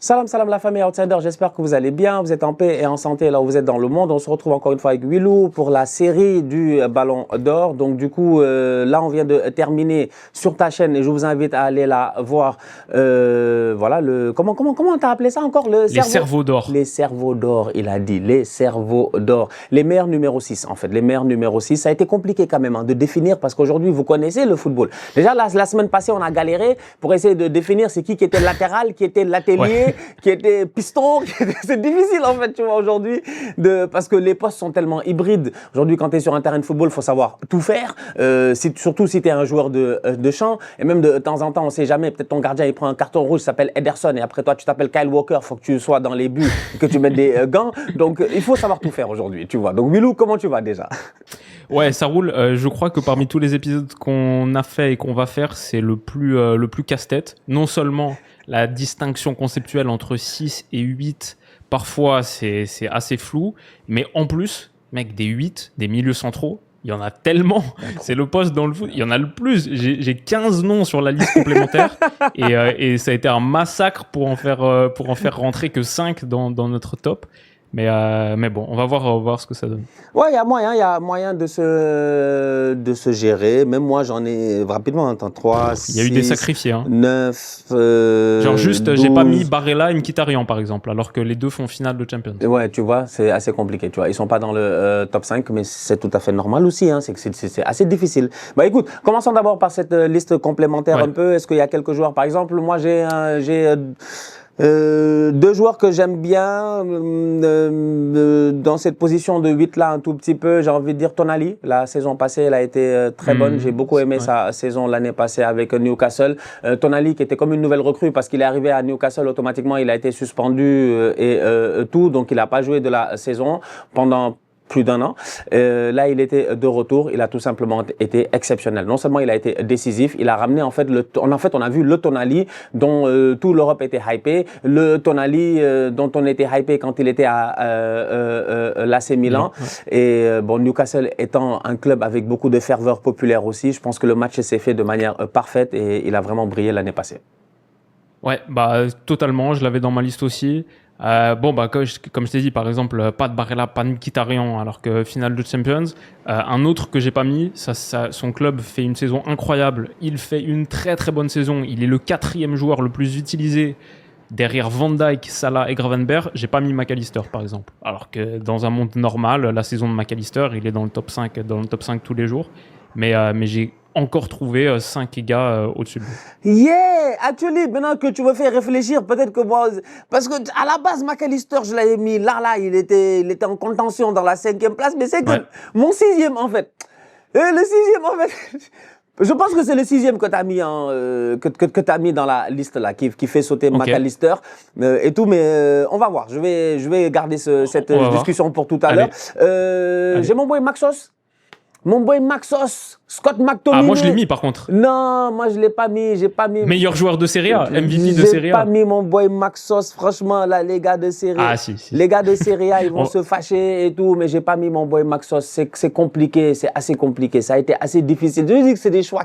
Salam salam la famille Outsider, j'espère que vous allez bien, vous êtes en paix et en santé là où vous êtes dans le monde. On se retrouve encore une fois avec Willou pour la série du Ballon d'Or. Donc du coup, là on vient de terminer sur ta chaîne et je vous invite à aller la voir. Voilà, comment t'as appelé ça encore? Les cerveaux d'or. Les cerveaux d'or, il a dit, les cerveaux d'or. Les meilleurs numéro 6 en fait, les meilleurs numéro 6. Ça a été compliqué quand même de définir parce qu'aujourd'hui vous connaissez le football. Déjà la semaine passée on a galéré pour essayer de définir c'est qui était latéral, qui était l'atelier. Ouais. Qui était piston, c'est difficile en fait, tu vois, aujourd'hui, parce que les postes sont tellement hybrides. Aujourd'hui, quand tu es sur un terrain de football, il faut savoir tout faire, surtout si tu es un joueur de champ, et même de temps en temps, on ne sait jamais, peut-être ton gardien, il prend un carton rouge, il s'appelle Ederson, et après toi, tu t'appelles Kyle Walker, il faut que tu sois dans les buts, que tu mettes des gants, donc il faut savoir tout faire aujourd'hui, tu vois. Donc Willou, comment tu vas déjà? Ouais, ça roule. Je crois que parmi tous les épisodes qu'on a fait et qu'on va faire, c'est le plus casse-tête. Non seulement la distinction conceptuelle entre 6 et 8, parfois c'est assez flou, mais en plus, mec, des 8, des milieux centraux, il y en a tellement. C'est le poste dans le foot, il y en a le plus. J'ai 15 noms sur la liste complémentaire et ça a été un massacre pour en faire rentrer que 5 dans notre top. Mais bon, on va voir ce que ça donne. Ouais, il y a moyen de se gérer. Même moi, j'en ai rapidement, 3, 6, il y a eu des sacrifiés. 9, genre juste, 12. j'ai pas mis Barella et Mkhitaryan, par exemple, alors que les deux font finale de Champions. Ouais, tu vois, c'est assez compliqué, tu vois. Ils sont pas dans le top 5, mais c'est tout à fait normal aussi, hein. C'est assez difficile. Bah écoute, commençons d'abord par cette liste complémentaire un peu. Est-ce qu'il y a quelques joueurs, par exemple, moi j'ai 2 joueurs que j'aime bien dans cette position de 8 là un tout petit peu, j'ai envie de dire Tonali. La saison passée, elle a été très bonne. J'ai beaucoup aimé sa saison l'année passée avec Newcastle. Tonali qui était comme une nouvelle recrue parce qu'il est arrivé à Newcastle automatiquement, il a été suspendu et tout, donc il n'a pas joué de la saison pendant plus d'1 an. Là, il était de retour. Il a tout simplement été exceptionnel. Non seulement il a été décisif, il a ramené en fait on a vu le Tonali dont toute l'Europe était hypée, le Tonali dont on était hypé quand il était à l'AC Milan. Et bon, Newcastle étant un club avec beaucoup de ferveur populaire aussi, je pense que le match s'est fait de manière parfaite et il a vraiment brillé l'année passée. Ouais, bah totalement. Je l'avais dans ma liste aussi. Comme je t'ai dit, par exemple, pas de Barella, pas de Mkhitaryan, alors que finale de Champions. Un autre que j'ai pas mis, son club fait une saison incroyable. Il fait une très très bonne saison. Il est le 4e joueur le plus utilisé derrière Van Dijk, Salah et Gravenberch. J'ai pas mis McAllister, par exemple. Alors que dans un monde normal, la saison de McAllister, il est dans le top 5 tous les jours. Mais j'ai encore trouvé 5 gars au-dessus de lui. Yeah! Actually, maintenant que tu me fais réfléchir, peut-être que moi... Parce que à la base, McAllister, je l'avais mis là, il était en contention dans la 5e place, mais c'est que mon 6e, en fait. Le 6e, en fait... Je pense que c'est le 6e que tu as mis que t'as mis dans la liste là, qui fait sauter McAllister et tout, mais on va voir. Je vais garder cette discussion pour tout à l'heure. J'ai mon boy Maxos. Mon boy Maxos, Scott McTominay. Ah, moi je l'ai mis par contre. Non, moi je l'ai pas mis, j'ai pas mis. Meilleur joueur de Serie A, MVP de Serie A. J'ai pas mis mon boy Maxos, franchement, là, les gars de Serie A. Ah, si. Les gars de Serie A, ils vont se fâcher et tout, mais j'ai pas mis mon boy Maxos. C'est compliqué, c'est assez compliqué. Ça a été assez difficile. Je dis que c'est des choix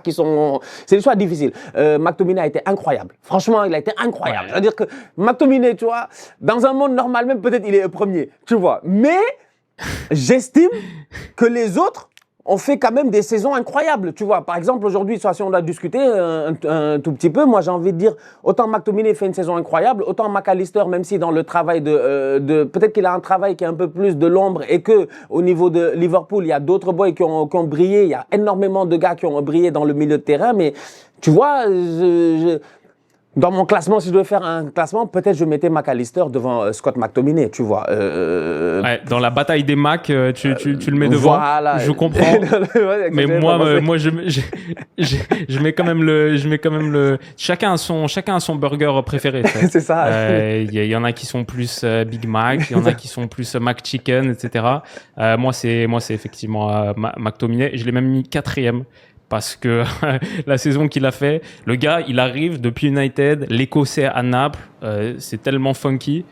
c'est des choix difficiles. McTominay a été incroyable. Franchement, il a été incroyable. C'est-à-dire que McTominay, tu vois, dans un monde normal, même peut-être il est premier, tu vois. Mais j'estime que les autres on fait quand même des saisons incroyables, tu vois. Par exemple, aujourd'hui, si on doit discuter un tout petit peu, moi j'ai envie de dire, autant McTominay fait une saison incroyable, autant McAllister, même si dans le travail peut-être qu'il a un travail qui est un peu plus de l'ombre et que au niveau de Liverpool, il y a d'autres boys qui ont brillé, il y a énormément de gars qui ont brillé dans le milieu de terrain, mais tu vois, dans mon classement, si je devais faire un classement, peut-être je mettais McAllister devant Scott McTominay, tu vois. Ouais, dans la bataille des Mac, tu le mets devant. Voilà. Je comprends. Mais moi, je mets quand même le. Chacun a son burger préféré. C'est ça. Il y en a qui sont plus Big Mac, il y en a qui sont plus Mac Chicken, etc. Moi, c'est effectivement McTominay. Je l'ai même mis 4e. Parce que la saison qu'il a fait, le gars, il arrive depuis United, l'Écossais à Naples, c'est tellement funky.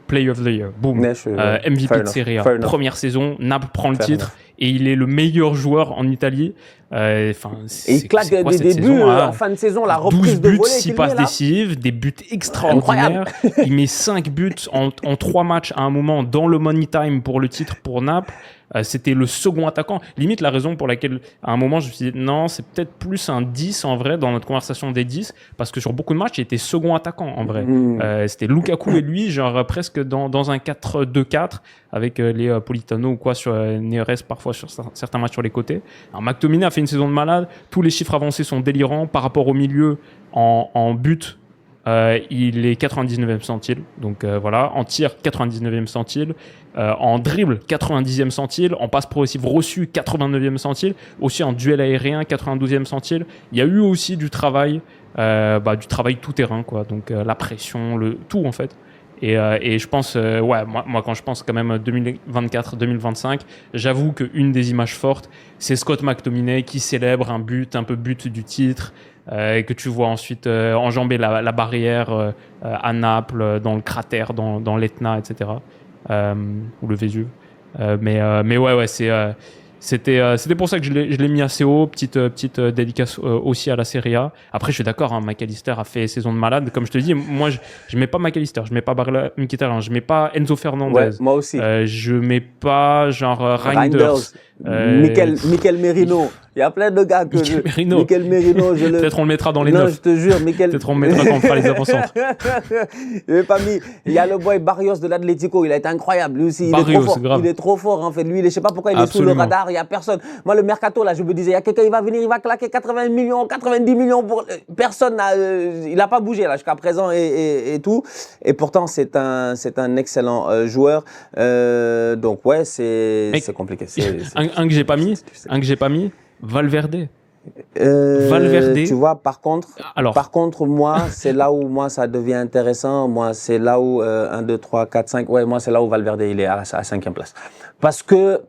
Player of the Year, boom. MVP de Serie A. Première saison, Naples prend le titre et il est le meilleur joueur en Italie. Enfin, et il claque des buts en fin de saison, la reprise 12 de buts, volée 6 passes décisives, des buts extraordinaires. Il met 5 buts en 3 matchs à un moment dans le money time pour le titre pour Naples. C'était le second attaquant. Limite, la raison pour laquelle, à un moment, je me suis dit, non, c'est peut-être plus un 10 en vrai, dans notre conversation des 10, parce que sur beaucoup de matchs, il était second attaquant en vrai. C'était Lukaku et lui, genre presque dans un 4-2-4, avec les Politano ou quoi, sur Neres parfois sur certains matchs sur les côtés. Alors, McTominay a fait une saison de malade. Tous les chiffres avancés sont délirants. Par rapport au milieu, en but, il est 99e centile, donc voilà. En tir, 99e centile. En dribble, 90e centile. En passe progressive reçue, 89e centile. Aussi en duel aérien, 92e centile. Il y a eu aussi du travail tout terrain, quoi. Donc la pression, le tout en fait. Et je pense, moi quand je pense quand même 2024-2025, j'avoue qu'une des images fortes, c'est Scott McTominay qui célèbre un peu but du titre, et que tu vois ensuite enjamber la barrière à Naples, dans le cratère, dans l'Etna, etc. Ou le Vésuve. Mais ouais, c'était pour ça que je l'ai mis assez haut. Petite dédicace aussi à la Serie A. Après, je suis d'accord, McAllister a fait saison de malade. Comme je te dis, moi, je mets pas McAllister, je mets pas Barella Mkhitaryan, je mets pas Enzo Fernandez. Ouais, moi aussi. Je mets pas genre Reinders. Mikel Merino. Il y a plein de gars que Mikel Merino, peut-être on le mettra dans les 9. Non, je te jure, peut-être on le mettra quand on fera les avant-centres. Je l'ai pas mis. Il y a le boy Barrios de l'Atlético, il a été incroyable. Lui aussi, il est trop fort en fait. Lui, je sais pas pourquoi il est sous le radar, il y a personne. Moi, le mercato là, je me disais, il y a quelqu'un, il va venir, il va claquer 80 millions, 90 millions pour personne. Il a pas bougé là jusqu'à présent et tout. Et pourtant, c'est un excellent joueur. Donc ouais, c'est compliqué. Un que j'ai pas mis. Valverde. Valverde. Tu vois, par contre, moi, c'est là où ça devient intéressant. Moi, c'est là où 1, 2, 3, 4, 5. Ouais, moi, c'est là où Valverde, il est à 5e place. Parce que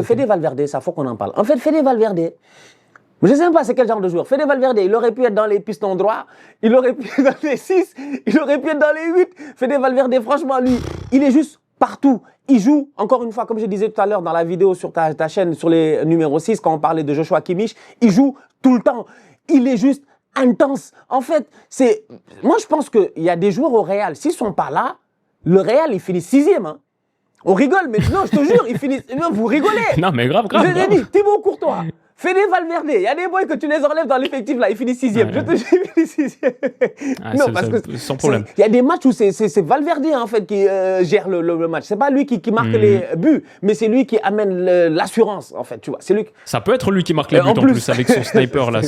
Fede Valverde, ça faut qu'on en parle. En fait, Fede Valverde, je ne sais même pas c'est quel genre de joueur. Fede Valverde, il aurait pu être dans les pistons droits, il aurait pu être dans les 6, il aurait pu être dans les 8. Fede Valverde, franchement, lui, il est juste partout. Il joue, encore une fois, comme je disais tout à l'heure dans la vidéo sur ta chaîne, sur les numéros 6, quand on parlait de Joshua Kimmich, il joue tout le temps. Il est juste intense. En fait, moi je pense qu'il y a des joueurs au Real, s'ils ne sont pas là, le Real, il finit 6e. Hein. On rigole, mais non, je te jure, il finit... Vous rigolez. Non, mais grave. Je l'ai dit, Thibaut Courtois. Fede Valverde, il y a des boys que tu les enlèves dans l'effectif là, ils finissent 6e. Ouais. Je te dis, ils finissent 6e. Non, parce que sans problème. Il y a des matchs où c'est Valverde en fait qui gère le match. C'est pas lui qui marque les buts, mais c'est lui qui amène l'assurance en fait. Tu vois, c'est lui. Ça peut être lui qui marque les buts en plus avec son sniper là,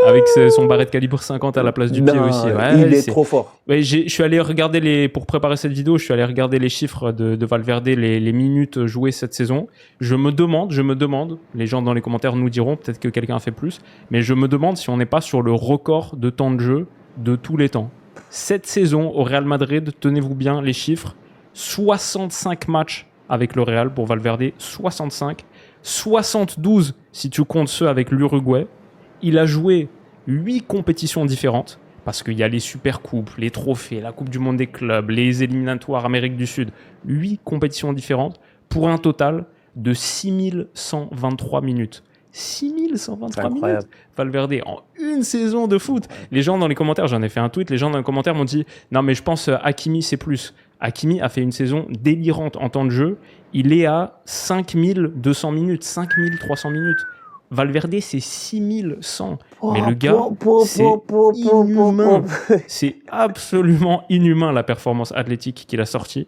avec son barret de calibre 50 à la place du pied aussi. Ouais, il est trop fort. Ouais, je suis allé regarder pour préparer cette vidéo, je suis allé regarder les chiffres de Valverde, les minutes jouées cette saison. Je me demande, les gens dans les commentaires nous diront, peut-être que quelqu'un a fait plus, mais je me demande si on n'est pas sur le record de temps de jeu de tous les temps. Cette saison au Real Madrid, tenez-vous bien les chiffres, 65 matchs avec le Real pour Valverde, 65, 72 si tu comptes ceux avec l'Uruguay. Il a joué 8 compétitions différentes, parce qu'il y a les Supercoupes, les trophées, la Coupe du Monde des clubs, les éliminatoires Amérique du Sud, 8 compétitions différentes pour un total de 6123 minutes. 6123 minutes, Valverde, en une saison de foot. Les gens dans les commentaires, j'en ai fait un tweet, les gens dans les commentaires m'ont dit « Non, mais je pense Hakimi, c'est plus. » Hakimi a fait une saison délirante en temps de jeu. Il est à 5200 minutes, 5300 minutes. Valverde, c'est 6100. Mais le gars, c'est inhumain. C'est absolument inhumain, la performance athlétique qu'il a sortie.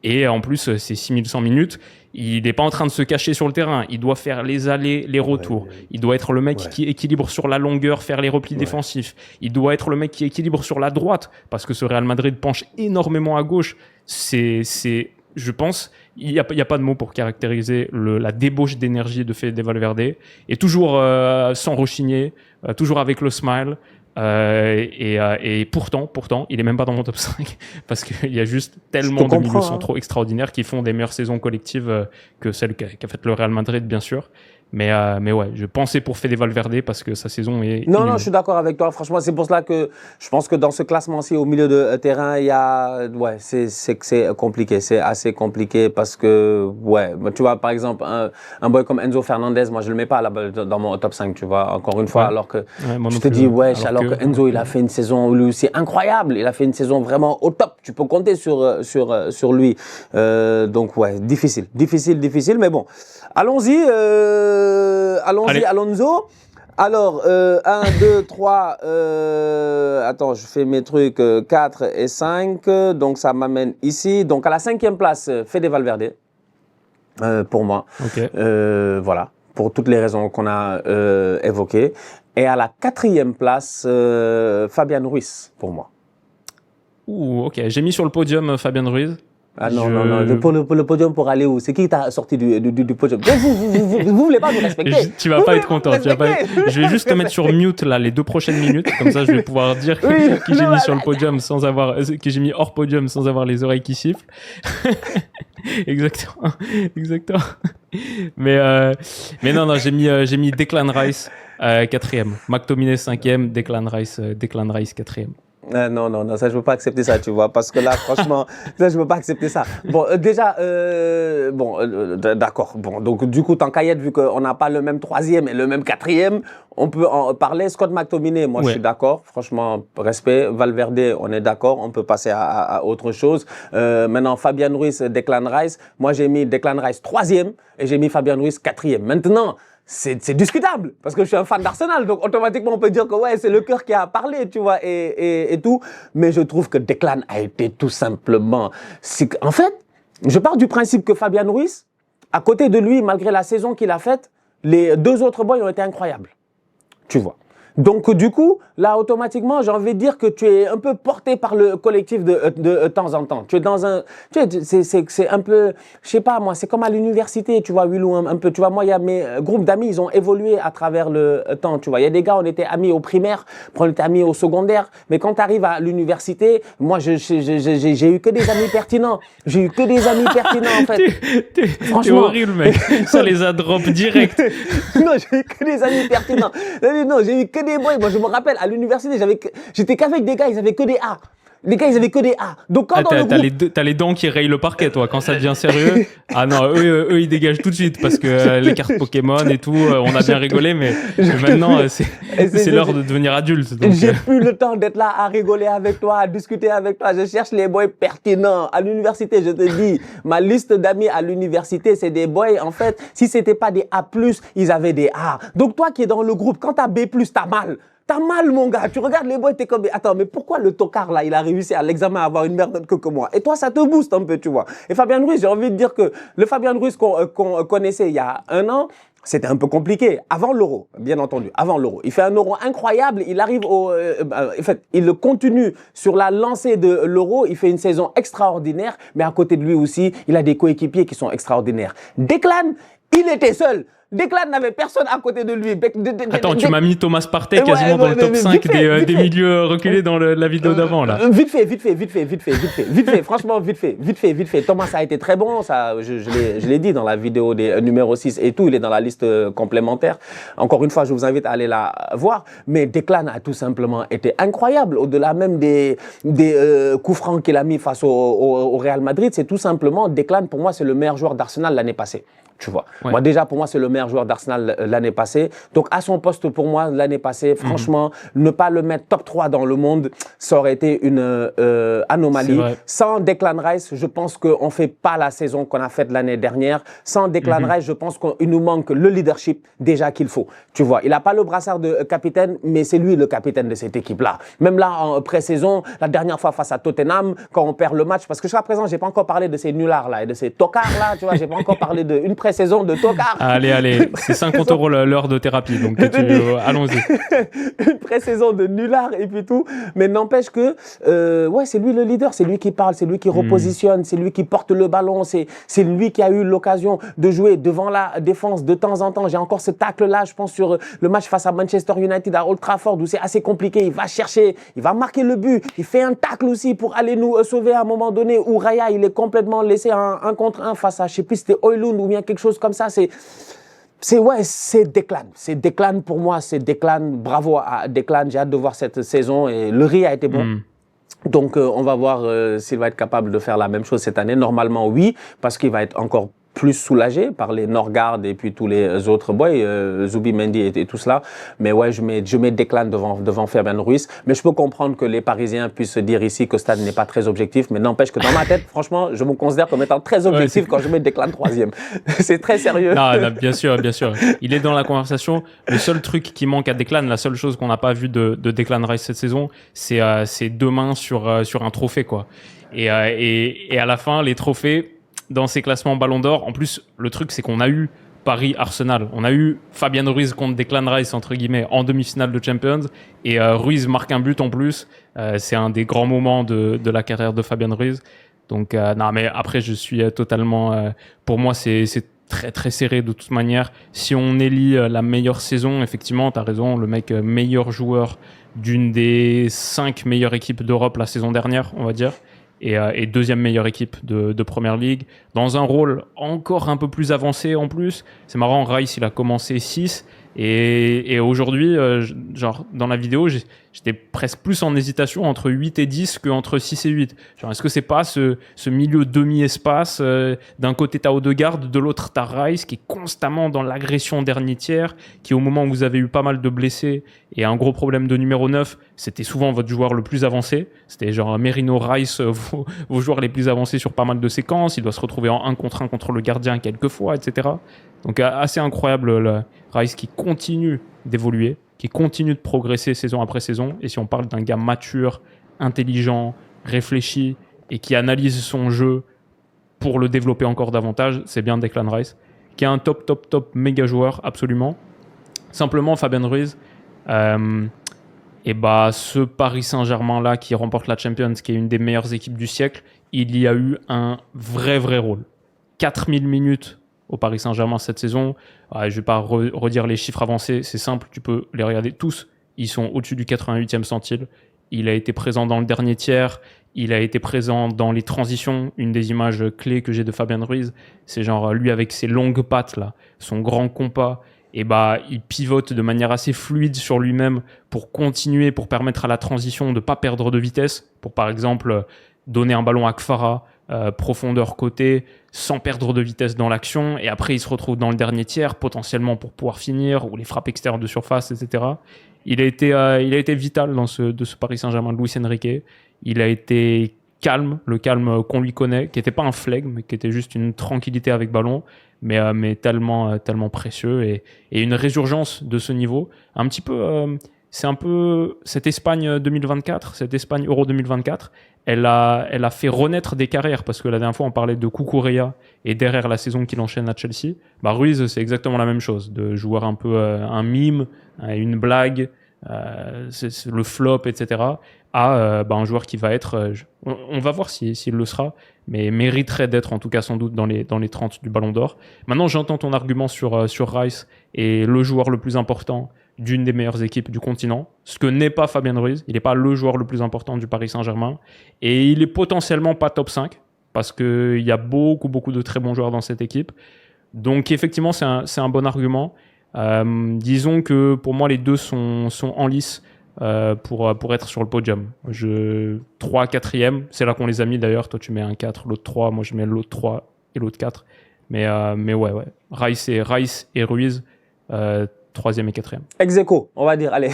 Et en plus, c'est 6100 minutes. Il n'est pas en train de se cacher sur le terrain. Il doit faire les allers, les retours. Ouais. Il doit être le mec qui équilibre sur la longueur, faire les replis défensifs. Il doit être le mec qui équilibre sur la droite, parce que ce Real Madrid penche énormément à gauche. Je pense, il y a pas de mots pour caractériser la débauche d'énergie de Fede Valverde. Et toujours sans rechigner, toujours avec le smile. Et pourtant, il est même pas dans mon top 5 parce qu'il y a juste tellement de milieux centraux extraordinaires qui font des meilleures saisons collectives que celle qu'a faite le Real Madrid, bien sûr. Mais ouais, je pensais pour Fede Valverde parce que sa saison est Non, inhumaine. je suis d'accord avec toi. Franchement, c'est pour cela que je pense que dans ce classement-ci, au milieu de terrain, il y a, ouais, c'est compliqué. C'est assez compliqué parce que, ouais, tu vois, par exemple, un boy comme Enzo Fernandez, moi, je le mets pas là-bas dans mon top 5, tu vois, encore une fois, Ouais. alors que Ouais, moi je non te plus, dis, ouais. wesh, alors que Enzo, il a fait une saison, lui aussi, incroyable. Il a fait une saison vraiment au top. Tu peux compter sur lui. Donc, ouais, difficile, mais bon. Allons-y, Allez. Alonso. Alors, 1, 2, 3, attends, je fais mes trucs, 4 et 5, donc ça m'amène ici. Donc à la 5e place, Fede Valverde, pour moi. Ok. Voilà, pour toutes les raisons qu'on a évoquées. Et à la 4e place, Fabian Ruiz, pour moi. Ouh, ok. J'ai mis sur le podium Fabien Ruiz. Ah non, non, pour le podium, pour aller où? C'est qui t'a sorti du podium? Vous voulez pas nous respecter? Tu vas pas être content. Je vais juste te mettre sur mute là les 2 prochaines minutes. Comme ça, je vais pouvoir dire qui j'ai mis sur le podium sans avoir, que j'ai mis hors podium sans avoir les oreilles qui sifflent. Exactement. Mais non, j'ai mis Declan Rice 4e, McTominay 5e, Declan Rice 4e. Non, ça je veux pas accepter ça, tu vois, parce que là, franchement, ça je veux pas accepter ça. Bon, déjà, d'accord. Bon, donc du coup, tant qu'à y être, vu qu'on n'a pas le même 3e et le même 4e, on peut en parler. Scott McTominay, moi je suis d'accord, franchement, respect. Valverde, on est d'accord, on peut passer à autre chose. Maintenant, Fabian Ruiz, Declan Rice, moi j'ai mis Declan Rice 3e et j'ai mis Fabian Ruiz 4e. Maintenant, c'est discutable parce que je suis un fan d'Arsenal, donc automatiquement on peut dire que ouais, c'est le cœur qui a parlé, tu vois, et tout. Mais je trouve que Declan a été tout simplement. En fait, je pars du principe que Fabian Ruiz, à côté de lui, malgré la saison qu'il a faite, les 2 autres boys ont été incroyables, tu vois. Donc du coup, là automatiquement, j'ai envie de dire que tu es un peu porté par le collectif de temps en temps. Tu es dans un, c'est un peu, je sais pas moi, c'est comme à l'université, tu vois, Willou, un peu. Tu vois, moi, il y a mes groupes d'amis, ils ont évolué à travers le temps, tu vois. Il y a des gars, on était amis au primaire, on était amis au secondaire, mais quand tu arrives à l'université, moi, j'ai eu que des amis pertinents. J'ai eu que des amis pertinents en fait. Franchement, t'es horrible, mec. Ça les a drop direct. Non, j'ai eu que des amis pertinents. Non, j'ai eu que des boys. Moi, je me rappelle, à l'université, j'étais qu'avec des gars, ils avaient que des A. Les gars, ils avaient que des A. Donc, quand dans le groupe... T'as les dents qui rayent le parquet, toi, quand ça devient sérieux. Ah non, eux, ils dégagent tout de suite parce que les cartes Pokémon et tout, on a bien rigolé, mais maintenant, c'est l'heure de devenir adulte. J'ai plus le temps d'être là à rigoler avec toi, à discuter avec toi. Je cherche les boys pertinents. À l'université, je te dis, ma liste d'amis à l'université, c'est des boys. En fait, si c'était pas des A+, ils avaient des A. Donc, toi qui es dans le groupe, quand t'as B+, t'as mal. T'as mal, mon gars. Tu regardes les boys, t'es comme, attends, mais pourquoi le tocard, là, il a réussi à l'examen à avoir une meilleure note que moi? Et toi, ça te booste un peu, tu vois. Et Fabian Ruiz, j'ai envie de dire que le Fabian Ruiz qu'on connaissait il y a 1 an, c'était un peu compliqué. Avant l'Euro, bien entendu, avant l'Euro. Il fait un Euro incroyable. Il arrive en fait, il continue sur la lancée de l'Euro. Il fait une saison extraordinaire. Mais à côté de lui aussi, il a des coéquipiers qui sont extraordinaires. Declan, il était seul. Declan n'avait personne à côté de lui. Attends, tu m'as mis Thomas Partey quasiment dans le top 5 des milieux reculés dans la vidéo d'avant, là. Vite fait. Franchement, vite fait. Thomas a été très bon. Ça, je l'ai dit dans la vidéo des numéro 6 et tout. Il est dans la liste complémentaire. Encore une fois, je vous invite à aller la voir. Mais Declan a tout simplement été incroyable. Au-delà même des coups francs qu'il a mis face au Real Madrid, c'est tout simplement Declan, pour moi, c'est le meilleur joueur d'Arsenal l'année passée. Tu vois. Ouais. Moi, déjà, pour moi, c'est le meilleur joueur d'Arsenal l'année passée. Donc, à son poste, pour moi, l'année passée, franchement, ne pas le mettre top 3 dans le monde, ça aurait été une anomalie. Sans Declan Rice, je pense qu'on ne fait pas la saison qu'on a faite l'année dernière. Sans Declan Rice, je pense qu'il nous manque le leadership déjà qu'il faut. Tu vois, il n'a pas le brassard de capitaine, mais c'est lui le capitaine de cette équipe-là. Même là, en pré-saison, la dernière fois face à Tottenham, quand on perd le match, parce que jusqu'à présent, je n'ai pas encore parlé de ces nullards-là et de ces tocards-là, tu vois, je n'ai pas encore parlé d'une pré-saison de tocard. Allez, c'est 50 € l'heure de thérapie, donc allons-y. Une pré-saison de nullard et puis tout, mais n'empêche que ouais, c'est lui le leader, c'est lui qui parle, c'est lui qui repositionne, c'est lui qui porte le ballon, c'est lui qui a eu l'occasion de jouer devant la défense de temps en temps. J'ai encore ce tacle-là, je pense, sur le match face à Manchester United à Old Trafford où c'est assez compliqué, il va chercher, il va marquer le but, il fait un tacle aussi pour aller nous sauver à un moment donné où Raya, il est complètement laissé un contre un face à, je sais plus, c'était Højlund ou bien quelque chose comme ça, c'est... C'est Declan. C'est Declan pour moi, c'est Declan. Bravo à Declan, j'ai hâte de voir cette saison et le riz a été bon. Donc on va voir s'il va être capable de faire la même chose cette année. Normalement oui, parce qu'il va être encore plus soulagé par les Norgard et puis tous les autres boys, Zubi, Mendy et tout cela. Mais ouais, je mets Declan devant Fabian Ruiz. Mais je peux comprendre que les Parisiens puissent se dire ici que Stade n'est pas très objectif. Mais n'empêche que dans ma tête, franchement, je me considère comme étant très objectif quand je mets Declan 3e. C'est très sérieux. Non, bien sûr, bien sûr. Il est dans la conversation. Le seul truc qui manque à Declan, la seule chose qu'on n'a pas vu de Declan Rice cette saison, c'est 2 mains sur un trophée, quoi. Et à la fin, les trophées, dans ces classements Ballon d'Or, en plus, le truc, c'est qu'on a eu Paris-Arsenal. On a eu Fabian Ruiz contre Declan Rice, entre guillemets, en demi-finale de Champions. Et Ruiz marque un but en plus. C'est un des grands moments de la carrière de Fabian Ruiz. Donc, non, mais après, je suis totalement... pour moi, c'est très, très serré de toute manière. Si on élit la meilleure saison, effectivement, tu as raison, le mec meilleur joueur d'une des 5 meilleures équipes d'Europe la saison dernière, on va dire. Et deuxième meilleure équipe de Première Ligue, dans un rôle encore un peu plus avancé en plus. C'est marrant, Rice, il a commencé 6, et aujourd'hui, genre, dans la vidéo, j'étais presque plus en hésitation entre 8 et 10 qu'entre 6 et 8. Genre, est-ce que c'est pas ce milieu demi-espace, d'un côté t'as Odegaard, de l'autre t'as Rice, qui est constamment dans l'agression dernier tiers, qui au moment où vous avez eu pas mal de blessés et un gros problème de numéro 9, c'était souvent votre joueur le plus avancé. C'était genre Merino, Rice, vos joueurs les plus avancés sur pas mal de séquences. Il doit se retrouver en 1 contre 1 contre le gardien quelquefois, etc. Donc assez incroyable, le Rice qui continue d'évoluer, qui continue de progresser saison après saison. Et si on parle d'un gars mature, intelligent, réfléchi et qui analyse son jeu pour le développer encore davantage, c'est bien Declan Rice, qui est un top méga joueur, absolument. Simplement, Fabian Ruiz, et bah, ce Paris Saint-Germain-là qui remporte la Champions, qui est une des meilleures équipes du siècle, il y a eu un vrai rôle. 4000 minutes au Paris Saint-Germain cette saison. Je ne vais pas redire les chiffres avancés, c'est simple, tu peux les regarder tous. Ils sont au-dessus du 88e centile. Il a été présent dans le dernier tiers, il a été présent dans les transitions. Une des images clés que j'ai de Fabian Ruiz, c'est genre lui avec ses longues pattes, là, son grand compas. Et bah, il pivote de manière assez fluide sur lui-même pour continuer, pour permettre à la transition de ne pas perdre de vitesse. Pour par exemple donner un ballon à Kfara, profondeur côté, sans perdre de vitesse dans l'action. Et après, il se retrouve dans le dernier tiers, potentiellement pour pouvoir finir, ou les frappes extérieures de surface, etc. Il a été vital de ce Paris Saint-Germain de Luis Enrique. Il a été calme, le calme qu'on lui connaît, qui n'était pas un flegme, mais qui était juste une tranquillité avec ballon. Mais tellement précieux et une résurgence de ce niveau. Un petit peu, c'est un peu cette Espagne 2024, cette Espagne Euro 2024. Elle a fait renaître des carrières parce que la dernière fois on parlait de Cucurella et derrière la saison qu'il enchaîne à Chelsea. Bah Ruiz c'est exactement la même chose, de joueur un peu un mime, une blague, c'est le flop, etc. À un joueur qui va être, on va voir s'il le sera, mais mériterait d'être en tout cas sans doute dans les 30 du Ballon d'Or. Maintenant j'entends ton argument sur Rice et le joueur le plus important d'une des meilleures équipes du continent, ce que n'est pas Fabian Ruiz. Il n'est pas le joueur le plus important du Paris Saint-Germain et il est potentiellement pas top 5 parce qu'il y a beaucoup de très bons joueurs dans cette équipe. Donc effectivement c'est un bon argument. Disons que pour moi les deux sont en lice pour être sur le podium. 3, 4e, c'est là qu'on les a mis d'ailleurs. Toi tu mets un 4, l'autre 3, moi je mets l'autre 3 et l'autre 4. Mais ouais. Rice et Ruiz, 3e et 4e. Ex-aequo, on va dire. Allez,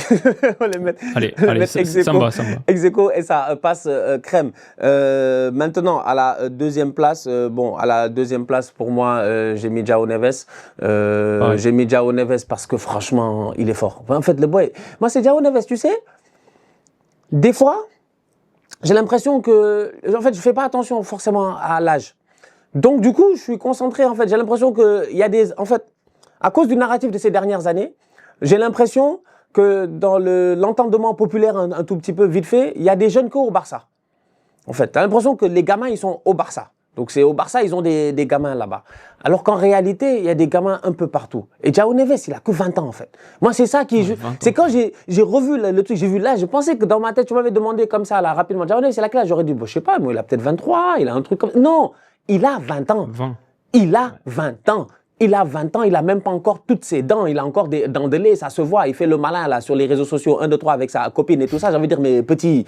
on les met. Allez, ça me va. Ex-aequo et ça passe crème. Maintenant, à la deuxième place, pour moi, j'ai mis João Neves. Ouais. J'ai mis João Neves parce que franchement, il est fort. En fait, le boy, moi c'est João Neves, tu sais. Des fois, j'ai l'impression que, en fait, je fais pas attention forcément à l'âge. Donc, du coup, je suis concentré. En fait, j'ai l'impression que il y a à cause du narratif de ces dernières années, j'ai l'impression que dans l'entendement populaire un tout petit peu vite fait, il y a des jeunes au Barça. En fait, tu as l'impression que les gamins, ils sont au Barça. Donc c'est au Barça, ils ont des gamins là-bas. Alors qu'en réalité, il y a des gamins un peu partout. Et João Neves, il a que 20 ans en fait. Moi, c'est ça qui... C'est quand j'ai revu le truc, j'ai vu là, je pensais que dans ma tête, tu m'avais demandé comme ça, là, rapidement, João Neves, c'est la classe. J'aurais dit, je sais pas, moi, il a peut-être 23, il a un truc comme... Non, il a 20 ans. 20. Il a 20 ans. il a 20 ans, il a même pas encore toutes ses dents, il a encore des dents de lait, ça se voit, il fait le malin là sur les réseaux sociaux 1, 2, 3 avec sa copine et tout ça. J'ai envie de dire, mais petit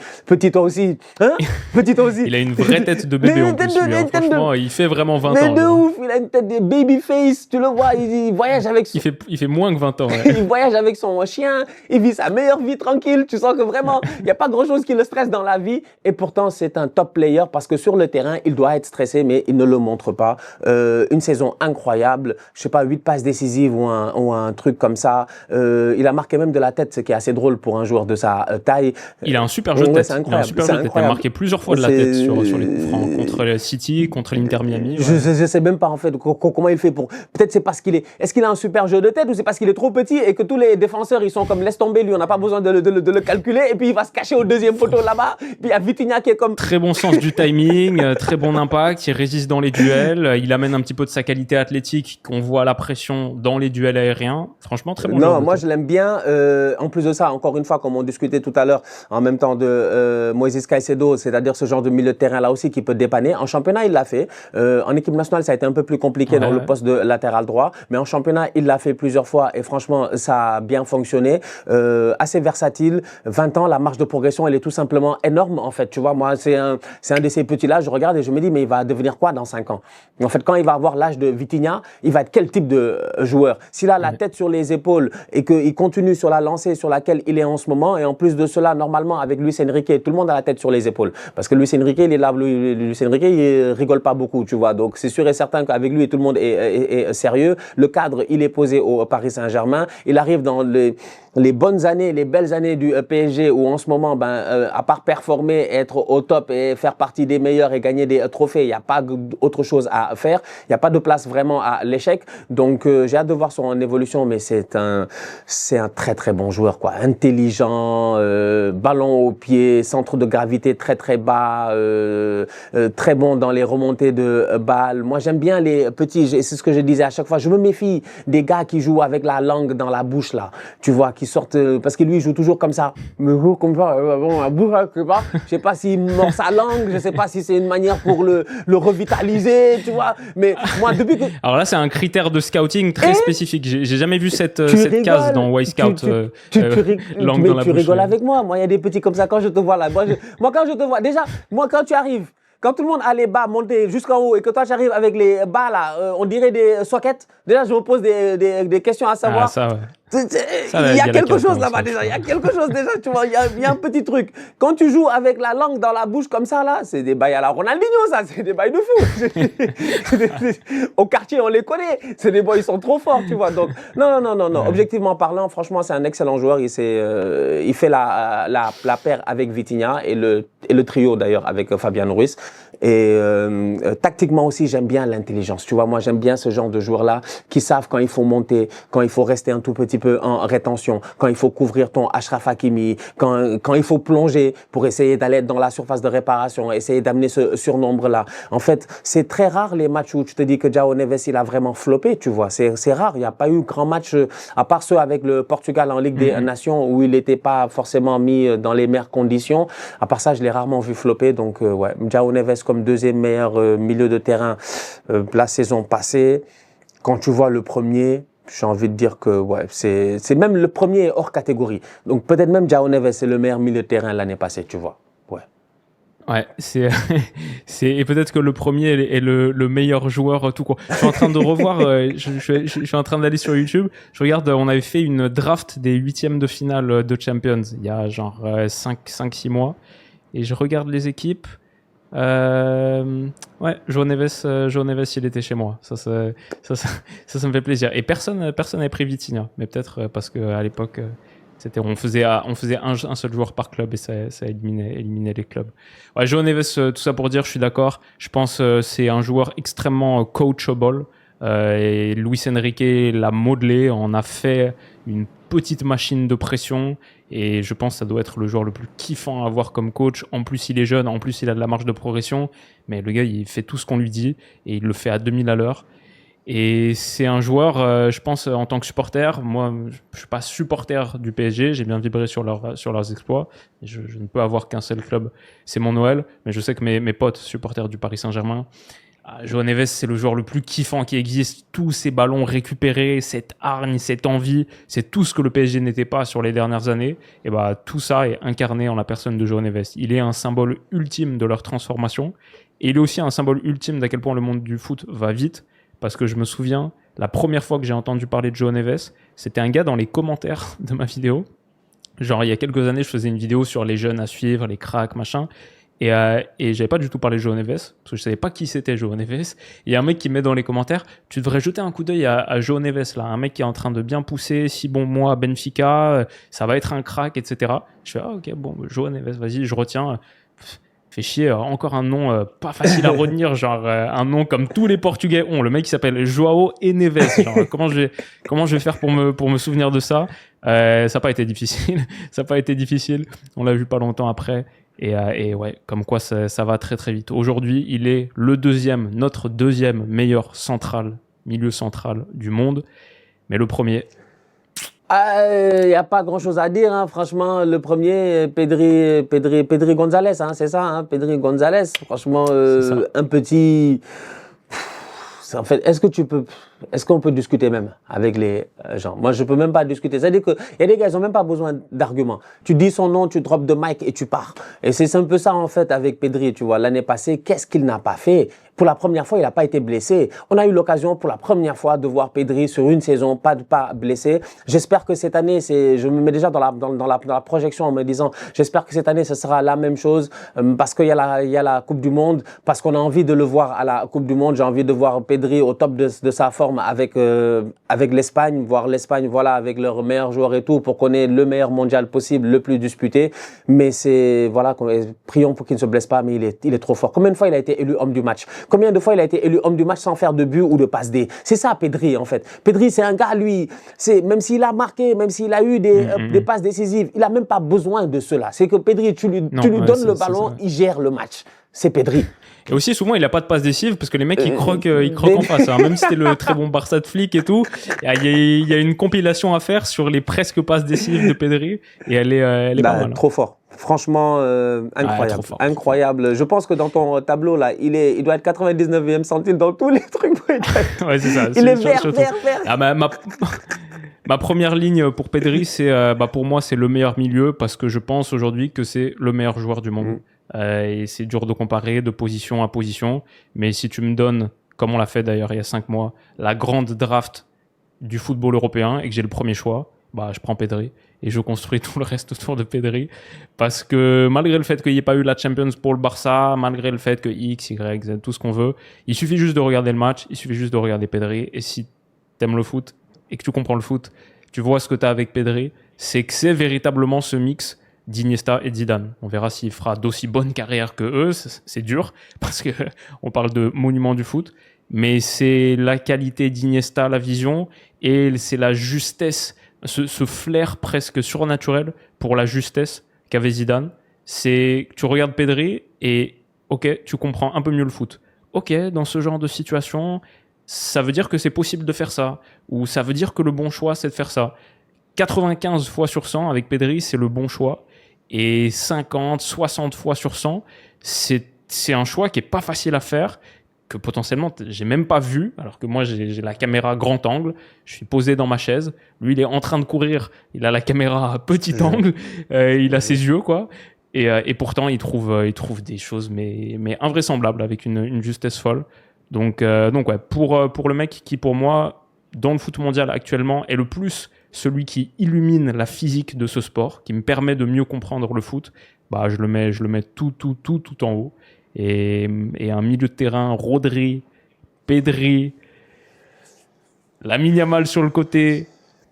toi aussi, hein? Petit toi aussi. Il a une vraie tête de bébé en plus, lui, hein. Franchement, il fait vraiment 20 mais ans. de ouf, il a une tête de baby face, tu le vois, il voyage avec son... Il fait moins que 20 ans. Ouais. Il voyage avec son chien, il vit sa meilleure vie tranquille, tu sens que vraiment, il n'y a pas grand-chose qui le stresse dans la vie, et pourtant c'est un top player parce que sur le terrain, il doit être stressé, mais il ne le montre pas. Une saison incroyable, je sais pas, 8 passes décisives ou un truc comme ça. Il a marqué même de la tête, ce qui est assez drôle pour un joueur de sa taille. Il a un super jeu de tête. Il a un super jeu de tête. Il a marqué plusieurs fois de la tête sur les coups francs contre le City, contre l'Inter Miami. Ouais. Je sais même pas en fait comment il fait pour... Peut-être c'est parce qu'il est... Est-ce qu'il a un super jeu de tête ou c'est parce qu'il est trop petit et que tous les défenseurs ils sont comme laisse tomber, lui on n'a pas besoin de le calculer et puis il va se cacher au deuxième poteau là-bas. Puis il y a Vitinha qui est comme... Très bon sens du timing, très bon impact, il résiste dans les duels, il amène un petit peu de sa qualité athlétique qu'on voit à la pression dans les duels aériens. Franchement, très bon. Non, moi je l'aime bien. En plus de ça, encore une fois, comme on discutait tout à l'heure, en même temps de Moïse Caicedo, c'est-à-dire ce genre de milieu de terrain là aussi qui peut dépanner. En championnat, il l'a fait. En équipe nationale, ça a été un peu plus compliqué dans le poste de latéral droit, mais en championnat, il l'a fait plusieurs fois et franchement, ça a bien fonctionné. Assez versatile, 20 ans, la marge de progression, elle est tout simplement énorme en fait. Tu vois, moi, c'est un de ces petits-là, je regarde et je me dis, mais il va devenir quoi dans 5 ans? En fait, quand il va avoir l'âge de Vitinha, il va être quel type de joueur? S'il a la tête sur les épaules et qu'il continue sur la lancée sur laquelle il est en ce moment, et en plus de cela, normalement, avec Luis Enrique, tout le monde a la tête sur les épaules. Parce que Luis Enrique, il est là, Luis Enrique, il rigole pas beaucoup, tu vois. Donc, c'est sûr et certain qu'avec lui, tout le monde est sérieux. Le cadre, il est posé au Paris Saint-Germain. Il arrive dans les bonnes années, les belles années du PSG où en ce moment, à part performer, être au top et faire partie des meilleurs et gagner des trophées, il n'y a pas autre chose à faire. Il n'y a pas de place vraiment à l'échec. Donc, j'ai hâte de voir son évolution, mais c'est un très très bon joueur, quoi. Intelligent, ballon au pied, centre de gravité très très bas, très bon dans les remontées de balles. Moi, j'aime bien les petits, c'est ce que je disais à chaque fois, je me méfie des gars qui jouent avec la langue dans la bouche, là. Tu vois, qui sortent, parce que lui, il joue toujours comme ça. Mais joue comme ça, bon, la bouche, je sais pas. Je sais pas s'il mord sa langue, je sais pas si c'est une manière pour le revitaliser, tu vois. Mais moi, depuis que... Alors là, c'est un critère de scouting très spécifique. J'ai jamais vu cette case dans Y-Scout. Tu bouche, rigoles avec moi. Moi, il y a des petits comme ça quand je te vois là. Moi, quand je te vois, déjà, moi, quand tu arrives, quand tout le monde a les bas montés jusqu'en haut et que toi, tu arrives avec les bas là, on dirait des sockets. Déjà, je me pose des questions à savoir. Ah, ça, ouais. Il y a quelque chose là-bas déjà, il y a quelque chose déjà, tu vois, il y a un petit truc. Quand tu joues avec la langue dans la bouche comme ça là, c'est des bails à la Ronaldinho ça, c'est des bails de fou. Au quartier on les connaît, c'est des boys, ils sont trop forts, tu vois. Donc non, ouais. Objectivement parlant, franchement c'est un excellent joueur, il fait la paire avec Vitinha et le trio d'ailleurs avec Fabian Ruiz. Et tactiquement aussi, j'aime bien l'intelligence. Tu vois, moi, j'aime bien ce genre de joueurs-là qui savent quand il faut monter, quand il faut rester un tout petit peu en rétention, quand il faut couvrir ton Achraf Hakimi, quand il faut plonger pour essayer d'aller dans la surface de réparation, essayer d'amener ce surnombre-là. En fait, c'est très rare les matchs où tu te dis que João Neves, il a vraiment floppé, tu vois. C'est rare. Il n'y a pas eu grand match, à part ceux avec le Portugal en Ligue des Nations où il n'était pas forcément mis dans les meilleures conditions. À part ça, je l'ai rarement vu flopper. Donc, ouais, João Neves comme deuxième meilleur milieu de terrain la saison passée. Quand tu vois le premier, j'ai envie de dire que ouais, c'est même le premier hors catégorie. Donc peut-être même João Neves c'est le meilleur milieu de terrain l'année passée, tu vois. Ouais. Ouais, et peut-être que le premier est le meilleur joueur tout court. Je suis en train de revoir, je suis en train d'aller sur YouTube. Je regarde, on avait fait une draft des 8e de finale de Champions il y a genre 5-6 mois. Et je regarde les équipes. Ouais, João Neves, il était chez moi. Ça me fait plaisir. Et personne n'avait pris Vitinha, mais peut-être parce que à l'époque, on faisait un seul joueur par club et ça éliminait les clubs. Ouais, João Neves, tout ça pour dire, je suis d'accord. Je pense c'est un joueur extrêmement coachable. Et Luis Enrique l'a modelé, en a fait une petite machine de pression. Et je pense que ça doit être le joueur le plus kiffant à avoir comme coach. En plus, il est jeune, en plus, il a de la marge de progression. Mais le gars, il fait tout ce qu'on lui dit et il le fait à 2000 à l'heure. Et c'est un joueur, je pense, en tant que supporter, moi, je suis pas supporter du PSG, j'ai bien vibré sur leurs exploits. Et je ne peux avoir qu'un seul club, c'est mon Noël. Mais je sais que mes potes supporters du Paris Saint-Germain, João Neves, c'est le joueur le plus kiffant qui existe. Tous ces ballons récupérés, cette hargne, cette envie, c'est tout ce que le PSG n'était pas sur les dernières années. Et bah, tout ça est incarné en la personne de João Neves. Il est un symbole ultime de leur transformation. Et il est aussi un symbole ultime d'à quel point le monde du foot va vite. Parce que je me souviens, la première fois que j'ai entendu parler de João Neves, c'était un gars dans les commentaires de ma vidéo. Genre, il y a quelques années, je faisais une vidéo sur les jeunes à suivre, les cracks, machin. Et j'avais pas du tout parlé de João Neves, parce que je savais pas qui c'était João Neves. Il y a un mec qui met dans les commentaires, tu devrais jeter un coup d'œil à João Neves, là, un mec qui est en train de bien pousser, 6 bons mois à Benfica, ça va être un crack, etc. Je fais, ok, bon, João Neves, vas-y, je retiens. Fait chier, encore un nom pas facile à retenir, genre un nom comme tous les Portugais ont. Le mec, il s'appelle João e Neves. Genre, comment je vais faire pour me souvenir de ça? Ça n'a pas été difficile. Ça n'a pas été difficile. On l'a vu pas longtemps après. Et ouais, comme quoi ça va très très vite. Aujourd'hui, il est notre deuxième meilleur milieu central du monde. Mais le premier... Il n'y a pas grand-chose à dire, hein. Franchement, le premier, Pedri González, hein, c'est ça, hein, Pedri González. Franchement, un petit... En fait, est-ce qu'on peut discuter même avec les gens? Moi, je peux même pas discuter. C'est-à-dire qu'il y a des gars, ils ont même pas besoin d'arguments. Tu dis son nom, tu drops de mic et tu pars. Et c'est un peu ça, en fait, avec Pedri, tu vois. L'année passée, qu'est-ce qu'il n'a pas fait? Pour la première fois, il n'a pas été blessé. On a eu l'occasion pour la première fois de voir Pedri sur une saison, pas blessé. J'espère que cette année, je me mets déjà dans la projection en me disant, j'espère que cette année, ce sera la même chose parce qu'il y a la Coupe du Monde, parce qu'on a envie de le voir à la Coupe du Monde. J'ai envie de voir Pedri au top de sa forme avec l'Espagne, voir l'Espagne, voilà, avec leurs meilleurs joueurs et tout, pour qu'on ait le meilleur mondial possible, le plus disputé. Mais prions pour qu'il ne se blesse pas, mais il est trop fort. Combien de fois il a été élu homme du match? Combien de fois il a été élu homme du match sans faire de but ou de passe D? C'est ça, Pedri, en fait. Pedri, c'est un gars, lui, même s'il a marqué, même s'il a eu des passes décisives, il n'a même pas besoin de cela. C'est que Pedri, tu lui donnes le ballon, il gère le match. C'est Pedri. Et aussi, souvent, il n'a pas de passe décisive parce que les mecs, ils croquent en face. Hein. Même si c'était le très bon Barça de flic et tout, il y a une compilation à faire sur les presque passes décisives de Pedri et elle est pas mal. Trop fort. Franchement, incroyable. Fort. Incroyable. Je pense que dans ton tableau, là, il doit être 99e centile dans tous les trucs. Ouais, c'est ça. Il est vert. Ah, ma première ligne pour Pedri, pour moi, c'est le meilleur milieu parce que je pense aujourd'hui que c'est le meilleur joueur du monde. Et c'est dur de comparer de position à position. Mais si tu me donnes, comme on l'a fait d'ailleurs il y a 5 mois, la grande draft du football européen et que j'ai le premier choix, je prends Pedri et je construis tout le reste autour de Pedri. Parce que malgré le fait qu'il n'y ait pas eu la Champions pour le Barça, malgré le fait que X, Y, Z, tout ce qu'on veut, il suffit juste de regarder le match, il suffit juste de regarder Pedri. Et si t'aimes le foot et que tu comprends le foot, tu vois ce que t'as avec Pedri, c'est que c'est véritablement ce mix d'Iniesta et Zidane. On verra s'il fera d'aussi bonne carrière que eux. C'est dur parce que on parle de monument du foot, mais c'est la qualité d'Iniesta, la vision, et c'est la justesse, ce flair presque surnaturel pour la justesse qu'avait Zidane. C'est tu regardes Pedri et ok, tu comprends un peu mieux le foot. Ok, dans ce genre de situation, ça veut dire que c'est possible de faire ça, ou ça veut dire que le bon choix c'est de faire ça. 95 fois sur 100 avec Pedri, c'est le bon choix. Et 50, 60 fois sur 100, c'est un choix qui est pas facile à faire, que potentiellement j'ai même pas vu, alors que moi j'ai la caméra grand angle, je suis posé dans ma chaise, lui il est en train de courir, il a la caméra à petit angle, il a ses yeux quoi, et pourtant il trouve des choses mais invraisemblables avec une justesse folle. Donc ouais, pour le mec qui pour moi dans le foot mondial actuellement est le plus celui qui illumine la physique de ce sport, qui me permet de mieux comprendre le foot, je le mets tout en haut. Et un milieu de terrain, Rodri, Pedri, Lamine Yamal sur le côté,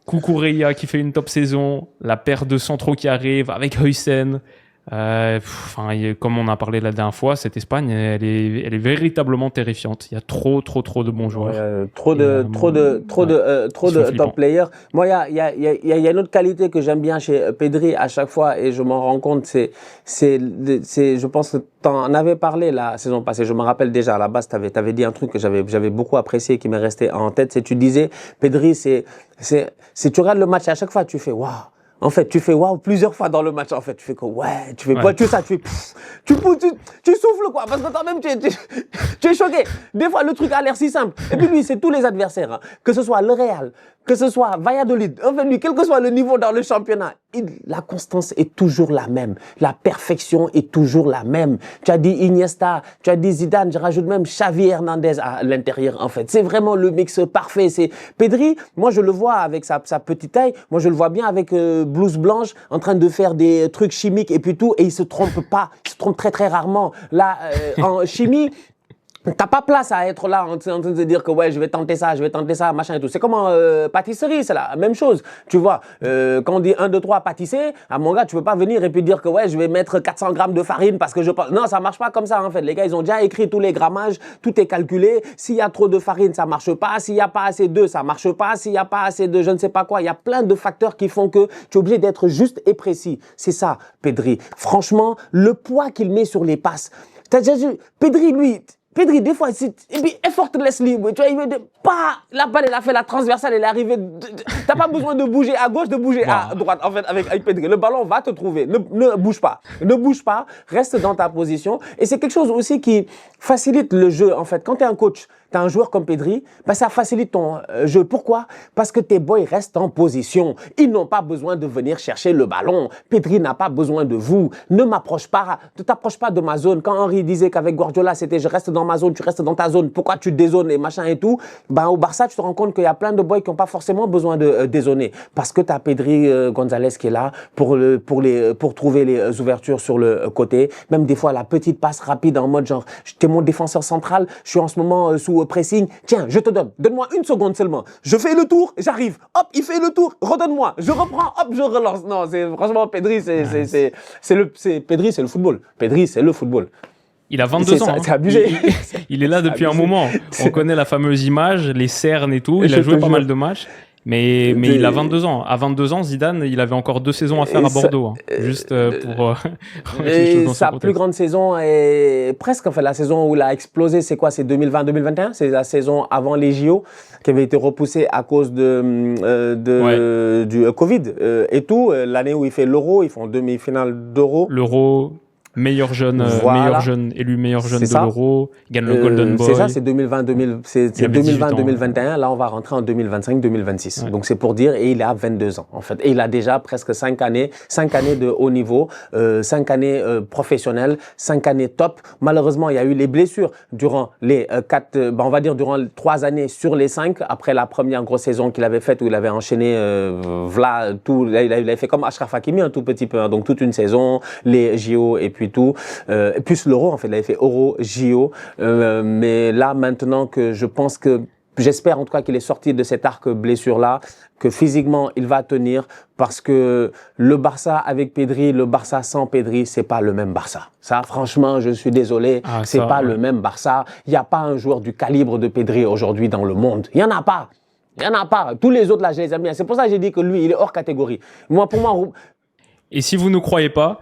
Cucurella qui fait une top saison, la paire de centraux qui arrive avec Huysen. Comme on a parlé la dernière fois, cette Espagne, elle est véritablement terrifiante. Il y a trop de bons joueurs. Trop de top players. Moi, il y a une autre qualité que j'aime bien chez Pedri à chaque fois et je m'en rends compte. Je pense que tu en avais parlé la saison passée. Je me rappelle déjà à la base, tu avais dit un truc que j'avais beaucoup apprécié, qui m'est resté en tête. C'est tu disais, Pedri, tu regardes le match et à chaque fois tu fais waouh. En fait, tu fais waouh plusieurs fois dans le match. En fait, tu fais que ouais, tu fais pas tout ça, tu fais tu souffles quoi, parce que toi-même tu es choqué. Des fois, le truc a l'air si simple. Et puis lui, c'est tous les adversaires, hein. Que ce soit le Real, que ce soit Valladolid, enfin lui, quel que soit le niveau dans le championnat, la constance est toujours la même. La perfection est toujours la même. Tu as dit Iniesta, tu as dit Zidane, je rajoute même Xavi Hernandez à l'intérieur en fait. C'est vraiment le mix parfait. C'est Pedri, moi je le vois avec sa petite taille, moi je le vois bien avec blouse blanche en train de faire des trucs chimiques et puis tout, et il se trompe pas, il se trompe très très rarement. Là, en chimie, t'as pas place à être là en train de te dire que ouais, je vais tenter ça, machin et tout. C'est comme en pâtisserie, c'est la même chose. Tu vois, quand on dit 1, 2, 3 pâtisser, à mon gars, tu peux pas venir et puis dire que ouais, je vais mettre 400 grammes de farine parce que je pense. Non, ça marche pas comme ça en fait. Les gars, ils ont déjà écrit tous les grammages, tout est calculé. S'il y a trop de farine, ça marche pas. S'il y a pas assez d'œufs, ça marche pas. S'il y a pas assez de je ne sais pas quoi, il y a plein de facteurs qui font que tu es obligé d'être juste et précis. C'est ça, Pedri. Franchement, le poids qu'il met sur les passes. T'as déjà vu, Pedri, des fois, et puis effortlessly, tu vois, il veut pas, la balle, elle a fait la transversale, elle est arrivée, t'as pas besoin de bouger à gauche, de bouger à droite, en fait, avec Pedri. Le ballon va te trouver, ne bouge pas, reste dans ta position, et c'est quelque chose aussi qui facilite le jeu, en fait. Quand t'es un coach, t'as un joueur comme Pedri, ben ça facilite ton jeu. Pourquoi? Parce que tes boys restent en position. Ils n'ont pas besoin de venir chercher le ballon. Pedri n'a pas besoin de vous. Ne t'approche pas de ma zone. Quand Henry disait qu'avec Guardiola, c'était je reste dans ma zone, tu restes dans ta zone. Pourquoi tu dézones et machin et tout? Ben, au Barça, tu te rends compte qu'il y a plein de boys qui n'ont pas forcément besoin de dézoner. Parce que t'as Pedri Gonzalez qui est là pour trouver les ouvertures sur le côté. Même des fois, la petite passe rapide en mode genre, t'es mon défenseur central, je suis en ce moment sous pressing, tiens, je te donne-moi 1 seconde seulement. Je fais le tour, j'arrive. Hop, il fait le tour, redonne-moi. Je reprends, hop, je relance. Non, franchement, Pedri, Pedri, c'est le football. Pedri, c'est le football. Il a 22 ans. C'est abusé. Il est là depuis un moment. On connaît la fameuse image, les cernes et tout. Il a joué pas mal de matchs. Mais il a 22 ans. À 22 ans, Zidane, il avait encore 2 saisons à faire à Bordeaux. Hein, juste pour remettre les choses dans sa son plus grande saison est presque, enfin, la saison où il a explosé, c'est quoi? C'est 2020-2021? C'est la saison avant les JO qui avait été repoussée à cause du Covid et tout. L'année où il fait l'Euro, ils font demi-finale d'Euro. L'Euro. Meilleur jeune élu meilleur jeune de l'Euro, il gagne le Golden Boy. C'est ça, c'est 2020-2021. Là, on va rentrer en 2025-2026. Ouais. Donc, c'est pour dire, et il a 22 ans, en fait. Et il a déjà presque 5 années de haut niveau, 5 années professionnelles, 5 années top. Malheureusement, il y a eu les blessures durant les 3 années sur les 5, après la première grosse saison qu'il avait faite où il avait enchaîné, il avait fait comme Achraf Hakimi un tout petit peu, hein, donc toute une saison, les JO et puis tout, plus l'Euro en fait, il avait fait Euro, JO, mais là maintenant que je pense que, j'espère en tout cas qu'il est sorti de cet arc blessure-là, que physiquement il va tenir, parce que le Barça avec Pedri, le Barça sans Pedri, c'est pas le même Barça. Ça, franchement, je suis désolé, c'est pas le même Barça. Il n'y a pas un joueur du calibre de Pedri aujourd'hui dans le monde. Il n'y en a pas. Il n'y en a pas. Tous les autres là, je les aime bien. C'est pour ça que j'ai dit que lui, il est hors catégorie. Pour moi. Et si vous ne croyez pas,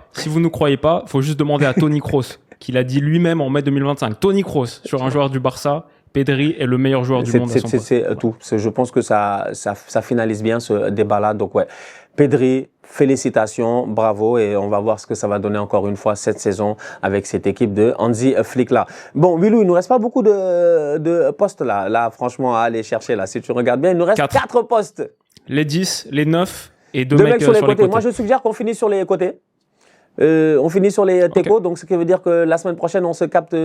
faut juste demander à Toni Kroos, qu'il a dit lui-même en mai 2025. Toni Kroos, sur un joueur du Barça, Pedri est le meilleur joueur du monde à son poste. C'est tout. Je pense que ça finalise bien ce débat-là. Donc ouais, Pedri, félicitations, bravo, et on va voir ce que ça va donner encore une fois cette saison avec cette équipe de Hansi Flick là. Bon, Willou, il nous reste pas beaucoup de postes là. Là, franchement, à aller chercher là. Si tu regardes bien, il nous reste 4 postes. Les 10, les 9 et 2 mecs sur les côtés. Moi, je suggère qu'on finisse sur les côtés. On finit sur les techos, donc ce qui veut dire que la semaine prochaine, on se capte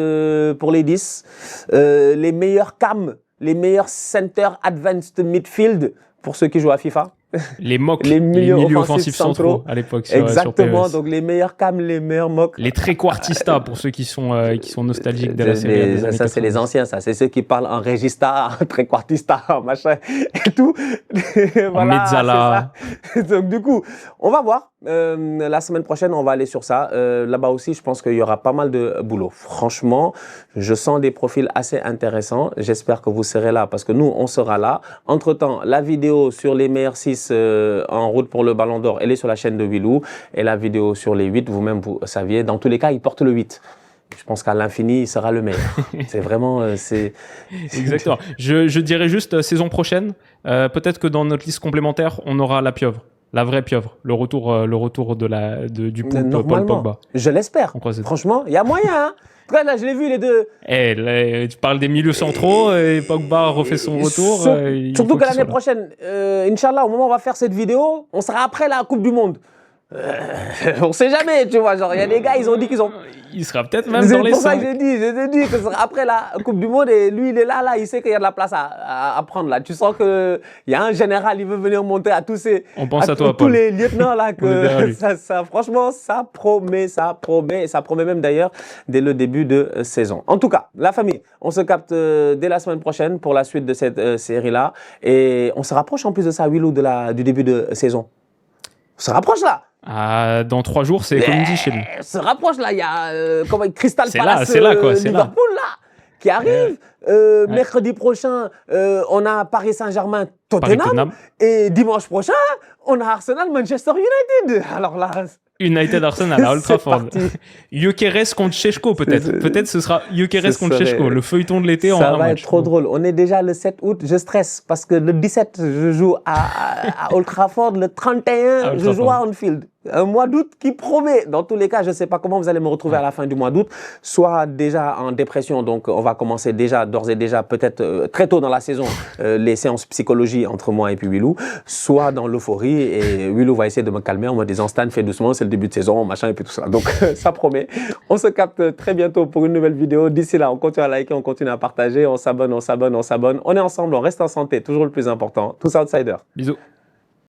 pour les 10. Les meilleurs cams, les meilleurs center advanced midfield pour ceux qui jouent à FIFA. Les MOC, les milieux offensifs centraux à l'époque. Exactement, donc les meilleurs cams, les meilleurs MOC. Les trequartistas pour ceux qui sont nostalgiques de la série. Ça, c'est les anciens, ça. C'est ceux qui parlent en regista, en trequartista, en machin et tout. Voilà, en mezzala. Donc du coup, on va voir. La semaine prochaine, on va aller sur ça. Là-bas aussi, je pense qu'il y aura pas mal de boulot. Franchement, je sens des profils assez intéressants. J'espère que vous serez là parce que nous, on sera là. Entre-temps, la vidéo sur les meilleurs 6 en route pour le Ballon d'Or, elle est sur la chaîne de Willou. Et la vidéo sur les 8, vous-même, vous saviez. Dans tous les cas, il porte le 8. Je pense qu'à l'infini, il sera le meilleur. C'est vraiment... Exactement. Je dirais juste, saison prochaine, peut-être que dans notre liste complémentaire, on aura la pieuvre. la vraie pieuvre, le retour du Paul Pogba. Je l'espère. Franchement, il y a moyen. Hein. En tout cas, là, je l'ai vu, les deux. Tu parles des milieux centraux et Pogba refait son retour. Surtout que l'année prochaine, Inch'Allah, au moment où on va faire cette vidéo, on sera après la Coupe du Monde. On sait jamais, tu vois. Genre, il y a des gars, ils ont dit qu'ils ont. Il sera peut-être même dans les 5. C'est pour ça que je te dis que ce sera après la Coupe du Monde et lui, il est là, il sait qu'il y a de la place à prendre là. Tu sens qu'il y a un général, il veut venir monter à tous ces. On pense à toi, tous Paul. les lieutenants là. Que franchement, ça promet même d'ailleurs dès le début de saison. En tout cas, la famille, on se capte dès la semaine prochaine pour la suite de cette série là. Et on se rapproche en plus de ça, Willou, du début de saison. On se rapproche là. Dans 3 jours, c'est comme dit chez lui. On se rapproche là, il y a Crystal Palace, Liverpool là, qui arrive. Mercredi prochain, on a Paris Saint-Germain, Tottenham. Et dimanche prochain, on a Arsenal, Manchester United. Alors là... United Arsenal à Old Trafford. Gyökeres contre Šeško peut-être. Peut-être ce sera Gyökeres contre Šeško, le feuilleton de l'été en un match. Ça va être trop drôle. On est déjà le 7 août, je stresse parce que le 17, je joue à Old Trafford, le 31, je joue à Anfield. Un mois d'août qui promet. Dans tous les cas, je ne sais pas comment vous allez me retrouver à la fin du mois d'août. Soit déjà en dépression, donc on va commencer d'ores et déjà, peut-être très tôt dans la saison, les séances psychologie entre moi et puis Willou. Soit dans l'euphorie et Willou va essayer de me calmer en me disant Stan, fais doucement, c'est le début de saison, machin et puis tout ça. Donc ça promet. On se capte très bientôt pour une nouvelle vidéo. D'ici là, on continue à liker, on continue à partager, on s'abonne. On est ensemble, on reste en santé, toujours le plus important. Tous outsiders. Bisous.